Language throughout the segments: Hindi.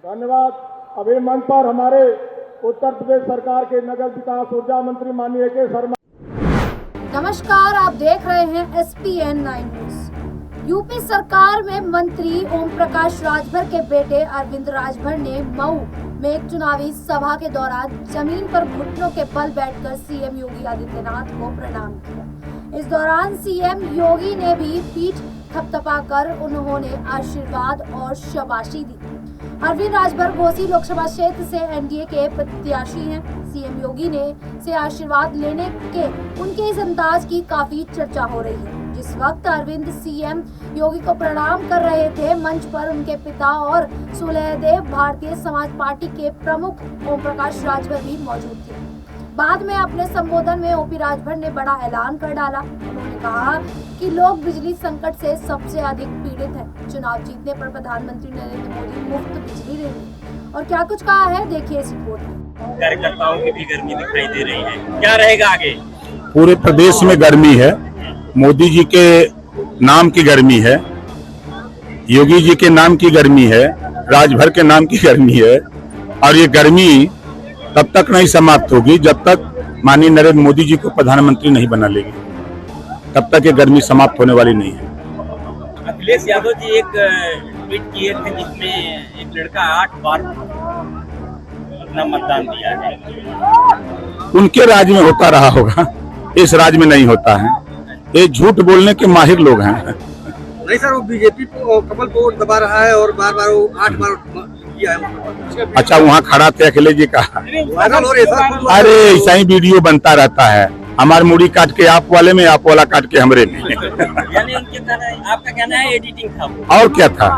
धन्यवाद। अभी मंच पर हमारे उत्तर प्रदेश सरकार के नगर विकास ऊर्जा मंत्री माननीय के शर्मा। नमस्कार, आप देख रहे हैं SPN 9 न्यूज। यूपी सरकार में मंत्री ओम प्रकाश राजभर के बेटे अरविंद राजभर ने मऊ में एक चुनावी सभा के दौरान जमीन पर घुटनों के बल बैठकर सीएम योगी आदित्यनाथ को प्रणाम किया। इस दौरान सीएम योगी ने भी पीठ थपथपाकर उन्होंने आशीर्वाद और शाबाशी दी। अरविंद राजभर घोसी लोकसभा क्षेत्र से एनडीए के प्रत्याशी हैं। सीएम योगी ने से आशीर्वाद लेने के उनके इस अंदाज की काफी चर्चा हो रही है। जिस वक्त अरविंद सीएम योगी को प्रणाम कर रहे थे, मंच पर उनके पिता और सुलहदेव भारतीय समाज पार्टी के प्रमुख ओम प्रकाश राजभर भी मौजूद थे। बाद में अपने संबोधन में ओपी राजभर ने बड़ा ऐलान कर डाला। उन्होंने कहा कि लोग बिजली संकट से सबसे अधिक पीड़ित हैं। चुनाव जीतने पर प्रधानमंत्री नरेंद्र मोदी मुफ्त बिजली देंगे। और क्या कुछ कहा है, देखिए इस रिपोर्ट में। कार्यकर्ताओं की भी गर्मी दिखाई दे रही है, क्या रहेगा आगे? पूरे प्रदेश में गर्मी है। मोदी जी के नाम की गर्मी है, योगी जी के नाम की गर्मी है, राजभर के नाम की गर्मी है। और ये गर्मी तब तक नहीं समाप्त होगी जब तक माननीय नरेंद्र मोदी जी को प्रधानमंत्री नहीं बना लेगी, तब तक ये गर्मी समाप्त होने वाली नहीं है। अखिलेश यादव जी एक ट्वीट किए थे जिसमें एक लड़का 8 बार अपना मतदान दिया है। उनके राज्य में होता रहा होगा, इस राज्य में नहीं होता है। ये झूठ बोलने के माहिर लोग हैं। नहीं सर, वो बीजेपी को कमल को वोट दबा रहा है और बार बार वो 8 बार किया है। अच्छा, वहाँ खड़ा थे अखिलेश जी का? अरे ऐसा ही वीडियो बनता रहता है। हमारे मुड़ी काट के आप वाले में, आप वाला काट के हमरे में। यानी उनके तरह आपका कहना है एडिटिंग था? और क्या था?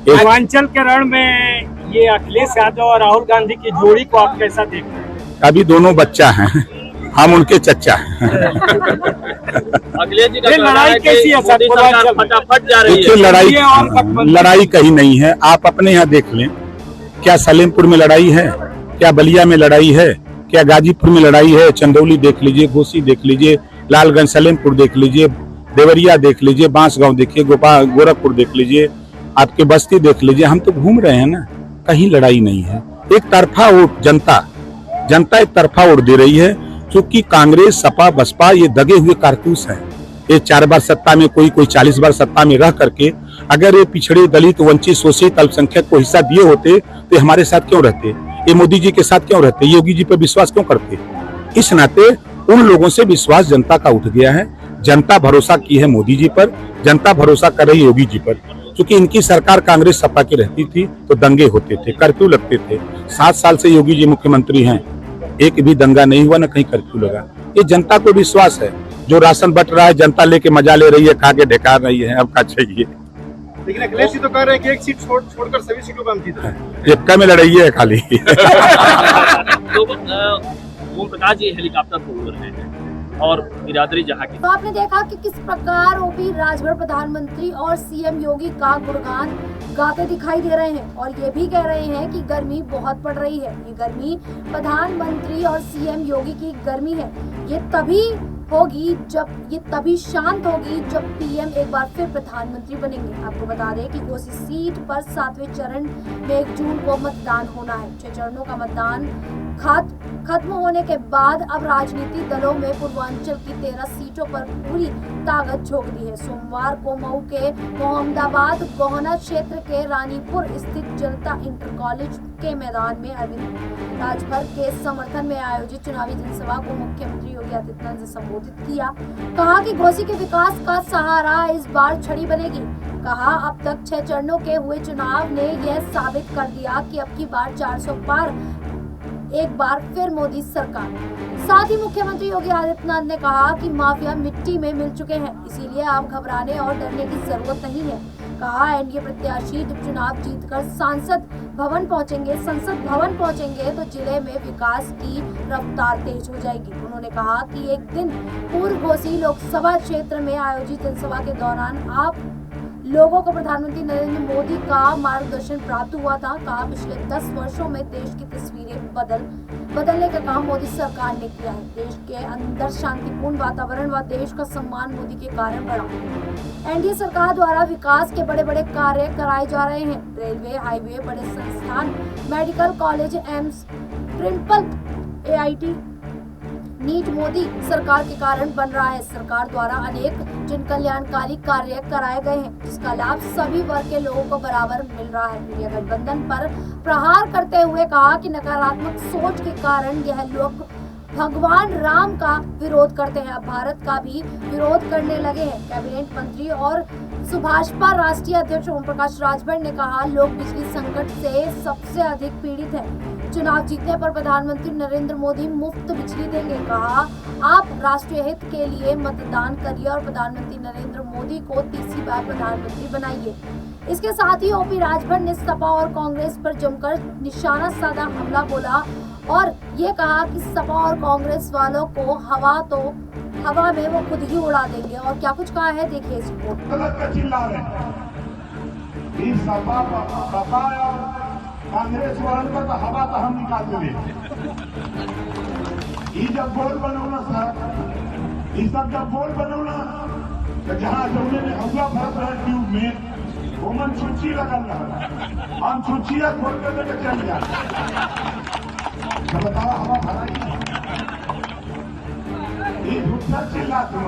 पूर्वांचल के रण में ये अखिलेश यादव और राहुल गांधी की जोड़ी को आप कैसा देख रहे हैं? अभी दोनों बच्चा हैं, हम उनके चच्चा हैं। अखिलेश जी का लड़ाई कैसी है सर? फटाफट जा रही देखिए, लड़ाई कहीं नहीं है। आप अपने यहाँ देख लें, क्या सलेमपुर में लड़ाई है, क्या बलिया में लड़ाई है, क्या गाजीपुर में लड़ाई है? चंदौली देख लीजिए, घोसी देख लीजिए, लालगंज सलेमपुर देख लीजिए, देवरिया देख लीजिए, बांसगांव देखिए, गोरखपुर देख लीजिए, आपके बस्ती देख लीजिए। हम तो घूम रहे हैं ना, कहीं लड़ाई नहीं है। एक तरफा वोट जनता एक तरफा वोट दे रही है, क्योंकि कांग्रेस, सपा, बसपा ये दगे हुए कारतूस हैं। ये 4 बार सत्ता में, कोई 40 बार सत्ता में रह करके अगर ये पिछड़े, दलित, वंचित, शोषित, अल्पसंख्यक को हिस्सा दिए होते तो हमारे साथ क्यों रहते? ये मोदी जी के साथ क्यों रहते? योगी जी पर विश्वास क्यों करते? इस नाते उन लोगों से विश्वास जनता का उठ गया है। जनता भरोसा की है मोदी जी पर, जनता भरोसा कर रही योगी जी पर। क्योंकि इनकी सरकार कांग्रेस सपा की रहती थी तो दंगे होते थे, कर्फ्यू लगते थे। 7 साल से योगी जी मुख्यमंत्री हैं, एक भी दंगा नहीं हुआ, न कहीं कर्फ्यू लगा। ये जनता को विश्वास है। जो राशन बट रहा है, जनता लेके मजा ले रही है, खा के ढेकार रही है। अब क्या चाहिए? लेकिन अखिलेश जी तो कह रहे हैं कि एक सीट छोड़कर सभी सीटों पर हम जीत रहे हैं। एक में लड़ाई है खाली। तो ओम प्रकाश जी हेलीकॉप्टर पर उड़ रहे हैं और बिरादरी जहाँ की। तो आपने देखा कि किस प्रकार ओपी राजभर प्रधानमंत्री और सीएम योगी का गुणगान गाते दिखाई दे रहे हैं और ये भी कह रहे हैं कि गर्मी बहुत पड़ रही है। ये गर्मी प्रधानमंत्री और सीएम योगी की गर्मी है। ये तभी होगी जब ये तभी शांत होगी जब पीएम एक बार फिर प्रधानमंत्री बनेंगे। आपको बता दें कि घोसी सीट पर 7वें चरण में 1 जून को मतदान होना है। 6 चरणों का मतदान खत्म होने के बाद अब राजनीतिक दलों में पूर्वांचल की 13 सीटों पर पूरी ताकत झोंक दी है। सोमवार को मऊ के मोहम्मदाबाद गोहना क्षेत्र के रानीपुर स्थित जनता इंटर कॉलेज के मैदान में अरविंद राजभर के समर्थन में आयोजित चुनावी जनसभा को मुख्यमंत्री योगी आदित्यनाथ ने संबोधित किया। कहा कि घोसी के विकास का सहारा इस बार छड़ी बनेगी। कहा अब तक 6 चरणों के हुए चुनाव ने यह साबित कर दिया कि अब की बार 400 पार एक बार फिर मोदी सरकार। साथ ही मुख्यमंत्री योगी आदित्यनाथ ने कहा कि माफिया मिट्टी में मिल चुके हैं, इसीलिए अब घबराने और डरने की जरूरत नहीं है। कहा एनडीए प्रत्याशी जब चुनाव जीतकर संसद भवन पहुंचेंगे तो जिले में विकास की रफ्तार तेज हो जाएगी। उन्होंने कहा कि एक दिन पूर्व घोसी लोकसभा क्षेत्र में आयोजित जनसभा के दौरान आप लोगों को प्रधानमंत्री नरेंद्र मोदी का मार्गदर्शन प्राप्त हुआ था। कहा पिछले 10 वर्षों में देश की तस्वीरें बदलने का काम मोदी सरकार ने किया है। देश के अंदर शांतिपूर्ण वातावरण व देश का सम्मान मोदी के कारण बढ़ा। एनडीए सरकार द्वारा विकास के बड़े बड़े कार्य कराए जा रहे हैं। रेलवे, हाईवे, बड़े संस्थान, medical college, AIIMS, triple AIT, NEET Modi सरकार के कारण बन रहा है। सरकार द्वारा अनेक जन कल्याणकारी कार्य कराए गए हैं, जिसका लाभ सभी वर्ग के लोगों को बराबर मिल रहा है। इंडिया गठबंधन पर प्रहार करते हुए कहा कि नकारात्मक सोच के कारण यह लोग भगवान राम का विरोध करते हैं, अब भारत का भी विरोध करने लगे हैं। कैबिनेट मंत्री और सुभाषपा राष्ट्रीय अध्यक्ष ओम प्रकाश राजभर ने कहा, लोग बिजली संकट से सबसे अधिक पीड़ित हैं। चुनाव जीतने पर प्रधानमंत्री नरेंद्र मोदी मुफ्त बिजली देंगे। कहा, आप राष्ट्रीय हित के लिए मतदान करिए और प्रधानमंत्री नरेंद्र मोदी को तीसरी बार प्रधानमंत्री बनाइए। इसके साथ ही OP राजभर ने सपा और कांग्रेस पर जमकर निशाना साधा हमला बोला और ये कहा कि सपा और कांग्रेस वालों को हवा में वो खुद ही उड़ा देंगे। और क्या कुछ कहा है, देखिए इस रिपोर्ट। कांग्रेस वालों का तो हवा तो हम निकाल दे। ये जब बोल बनौना सर, ये सब जब बोल बनौना तो जहाँ जौने में हवा भरत रहे ट्यूब में वो मन सूची लगल रहा, हम सूचिया खोल कर लेके चल जाए। तो बताओ हवा भरा ये झूठा चिल्ला तुम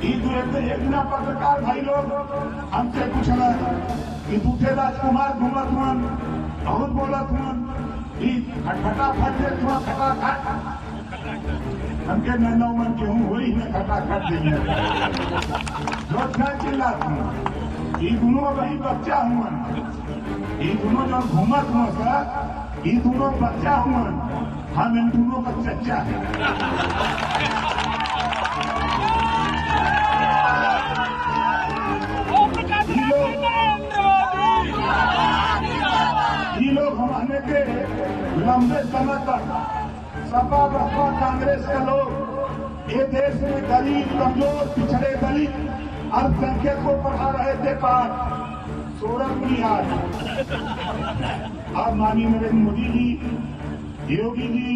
ये एक दिन पत्रकार भाई लोग हमसे पूछना कि दूठे राजकुमार घूमत हुन बहुत बोलत हुन खटाखट दे थोड़ा खटाखट हमके नन्ना मन के हूँ वही में खटाखट देंगे झूठा चिल्ला तुम ये दोनों वही बच्चा हुआ, ये दोनों जो घूमत हुआ सर, ये दोनों बच्चा हुआ, हम इन दोनों का चच्चा है। ये लोग हमारे के लंबे समय तक सपा बसपा कांग्रेस के लोग ये देश में गरीब, कमजोर, पिछड़े दलित, अल्पसंख्यक को पढ़ा रहे थे पाठ 16 बुनियाद। अब माननीय नरेंद्र मोदी जी, योगी जी,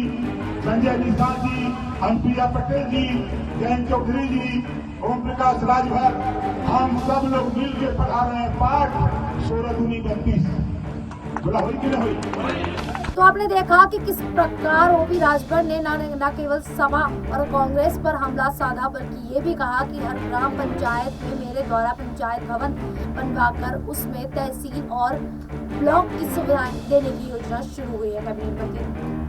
संजय निषाद जी, अनुप्रिया पटेल जी, जयंत चौधरी जी, ओम प्रकाश राजभर, हम सब लोग मिल के पढ़ा रहे हैं पाठ 16 दूनी 32। बोला हुई कि नहीं हुई? तो आपने देखा कि किस प्रकार OP राजभर ने न केवल सपा और कांग्रेस पर हमला साधा, बल्कि ये भी कहा कि हर ग्राम पंचायत में मेरे द्वारा पंचायत भवन बनवाकर उसमें तहसील और ब्लॉक की सुविधाएं देने की योजना शुरू हुई है।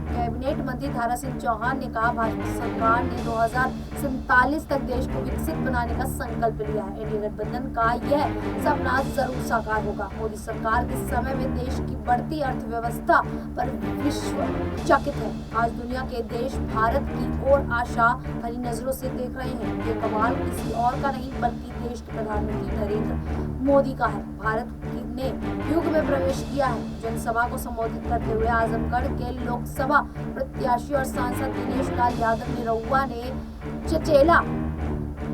कैबिनेट मंत्री दारा सिंह चौहान ने कहा, भाजपा सरकार ने 2047 तक देश को विकसित बनाने का संकल्प लिया है। इंडिया गठबंधन का यह सपना जरूर साकार होगा। मोदी सरकार के समय में देश की बढ़ती अर्थव्यवस्था पर विश्व चकित है। आज दुनिया के देश भारत की ओर आशा भरी नजरों से देख रहे हैं। ये कमाल किसी और का नहीं बल्कि देश के प्रधानमंत्री नरेंद्र मोदी का है। भारत ने युग में प्रवेश किया है। जनसभा को संबोधित करते हुए आजमगढ़ के लोकसभा प्रत्याशी और सांसद दिनेश लाल यादव निरहुआ ने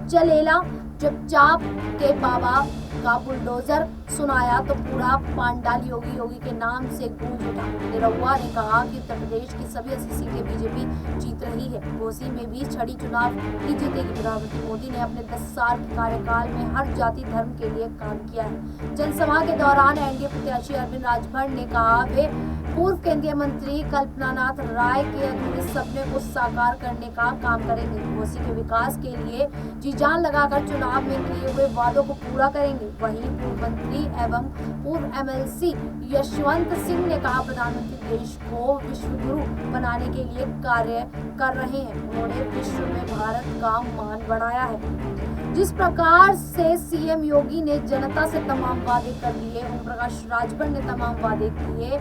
चलेला चुपचाप के बाबा का बुलडोजर सुनाया तो पूरा पांडाल योगी के नाम से गूंज उठा। निरहुआ ने कहा कि उत्तर प्रदेश की सभी 80 सीटें बीजेपी जीत रही है, घोसी में भी छड़ी चुनाव ही जीतेगी। प्रधानमंत्री मोदी ने अपने 10 साल के कार्यकाल में हर जाति धर्म के लिए काम किया है। जनसभा के दौरान एनडीए प्रत्याशी अरविंद राजभर ने कहा, वे पूर्व केंद्रीय मंत्री कल्पनानाथ राय के अधूरे सपने को साकार करने का काम करेंगे। घोसी के विकास के लिए जी जान लगाकर चुनाव में किए हुए वादों को पूरा करेंगे। वहीं पूर्व मंत्री एवं पूर्व MLC यशवंत सिंह ने कहा, प्रधानमंत्री देश को विश्व गुरु बनाने के लिए कार्य कर रहे हैं। उन्होंने विश्व में भारत का मान बढ़ाया है। जिस प्रकार से CM योगी ने जनता से तमाम वादे कर दिए, ओम प्रकाश राजभर ने तमाम वादे किए,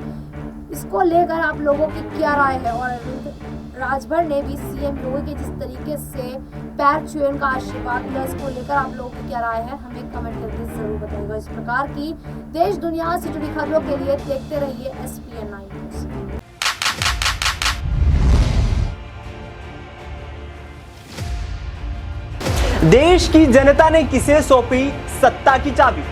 इसको लेकर आप लोगों की क्या राय है? और अरविंद राजभर ने भी CM योगी के जिस तरीके से पैर छुए उनका आशीर्वाद दिया, इसको लेकर आप लोगों की क्या राय है, हमें कमेंट करके जरूर बताइएगा। इस प्रकार की देश दुनिया से जुड़ी खबरों के लिए देखते रहिए SPN 9 न्यूज़। देश की जनता ने किसे सौंपी सत्ता की चाबी?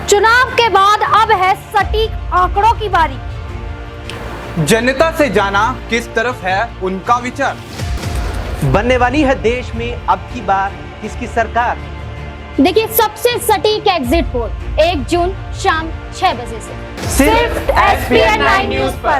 चुनाव के बाद अब है सटीक आंकड़ों की बारी। जनता से जाना किस तरफ है उनका विचार। बनने वाली है देश में अब की बार किसकी सरकार। देखिए सबसे सटीक एग्जिट पोल 1 जून शाम 6 बजे से सिर्फ SPN 9 न्यूज पर।